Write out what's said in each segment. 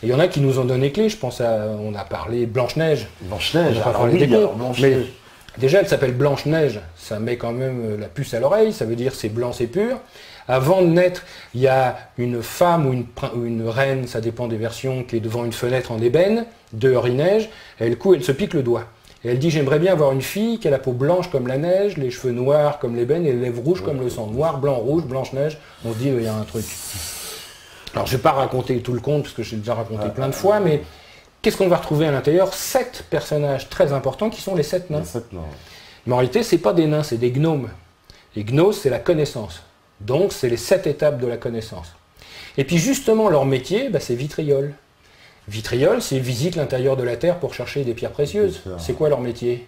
Et il y en a qui nous ont donné clé, je pense on a parlé Blanche-Neige. Blanche-Neige, mais déjà elle s'appelle Blanche-Neige, ça met quand même la puce à l'oreille, ça veut dire c'est blanc, c'est pur. Avant de naître, il y a une femme ou une reine, ça dépend des versions, qui est devant une fenêtre en ébène, dehors il neige, et elle se pique le doigt. Et elle dit, j'aimerais bien avoir une fille qui a la peau blanche comme la neige, les cheveux noirs comme l'ébène et les lèvres rouges comme le sang. Noir, blanc, rouge, Blanche-Neige, on se dit, il y a un truc. Alors je ne vais pas raconter tout le conte, parce que j'ai déjà raconté plein de fois, mais qu'est-ce qu'on va retrouver à l'intérieur? 7 personnages très importants qui sont les 7 nains. Mais en réalité, ce n'est pas des nains, c'est des gnomes. Et gnose, c'est la connaissance. Donc, c'est les 7 étapes de la connaissance. Et puis, justement, leur métier, c'est vitriol. Vitriol, c'est ils visitent l'intérieur de la Terre pour chercher des pierres précieuses. C'est quoi leur métier?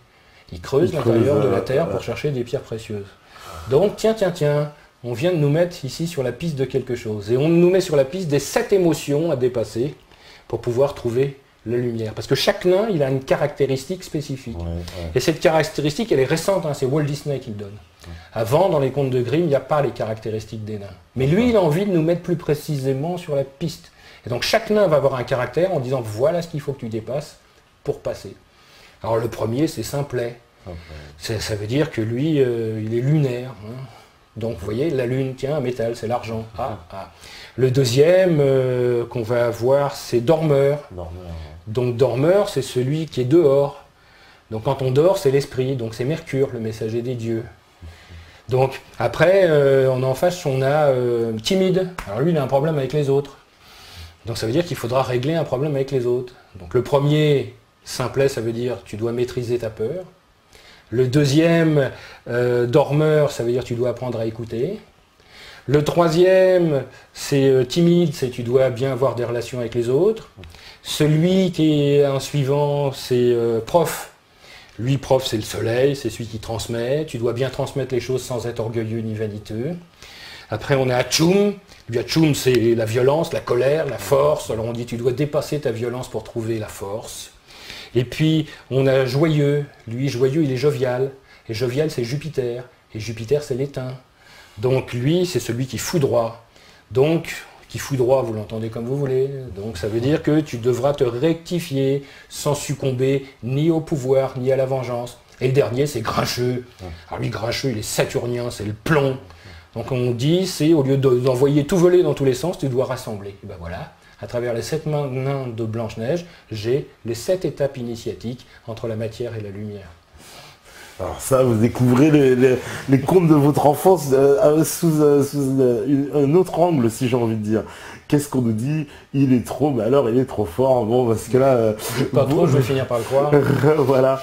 Ils creusent l'intérieur de la Terre pour chercher des pierres précieuses. Donc, tiens, on vient de nous mettre ici sur la piste de quelque chose. Et on nous met sur la piste des 7 émotions à dépasser pour pouvoir trouver la lumière. Parce que chaque nain, il a une caractéristique spécifique. Et cette caractéristique, elle est récente, c'est Walt Disney qui le donne. Avant, dans les contes de Grimm, il n'y a pas les caractéristiques des nains. Mais lui, il a envie de nous mettre plus précisément sur la piste. Et donc chaque nain va avoir un caractère en disant voilà ce qu'il faut que tu dépasses pour passer. Alors le premier, c'est Simplet. Ça veut dire que lui, il est lunaire. Donc vous voyez, la lune, tiens, un métal, c'est l'argent. Le deuxième qu'on va avoir, c'est Dormeur. Donc Dormeur, c'est celui qui est dehors. Donc quand on dort, c'est l'esprit. Donc c'est Mercure, le messager des dieux. Donc après, en face, on a Timide. Alors lui, il a un problème avec les autres. Donc ça veut dire qu'il faudra régler un problème avec les autres. Donc le premier, Simplet, ça veut dire tu dois maîtriser ta peur. Le deuxième, Dormeur, ça veut dire tu dois apprendre à écouter. Le troisième, c'est Timide, c'est tu dois bien avoir des relations avec les autres. Celui qui est un suivant, c'est Prof. Lui, Prof, c'est le soleil, c'est celui qui transmet. Tu dois bien transmettre les choses sans être orgueilleux ni vaniteux. Après, on a Atchoum. Lui, Atchoum, c'est la violence, la colère, la force. Alors on dit tu dois dépasser ta violence pour trouver la force. Et puis, on a Joyeux. Lui, Joyeux, il est jovial. Et jovial, c'est Jupiter. Et Jupiter, c'est l'éteint. Donc lui, c'est celui qui foudroie. Donc, qui foudroie, vous l'entendez comme vous voulez. Donc ça veut dire que tu devras te rectifier sans succomber ni au pouvoir, ni à la vengeance. Et le dernier, c'est Grincheux. Alors lui, Grincheux, il est saturnien, c'est le plomb. Donc on dit, c'est au lieu d'envoyer tout voler dans tous les sens, tu dois rassembler. Et ben voilà, à travers les 7 nains de Blanche-Neige, j'ai les 7 étapes initiatiques entre la matière et la lumière. Alors ça, vous découvrez les contes de votre enfance sous un autre angle, si j'ai envie de dire. Qu'est-ce qu'on nous dit? Il est trop, mais alors il est trop fort. Bon, parce que là... Pas trop, je vais finir par le croire. Voilà.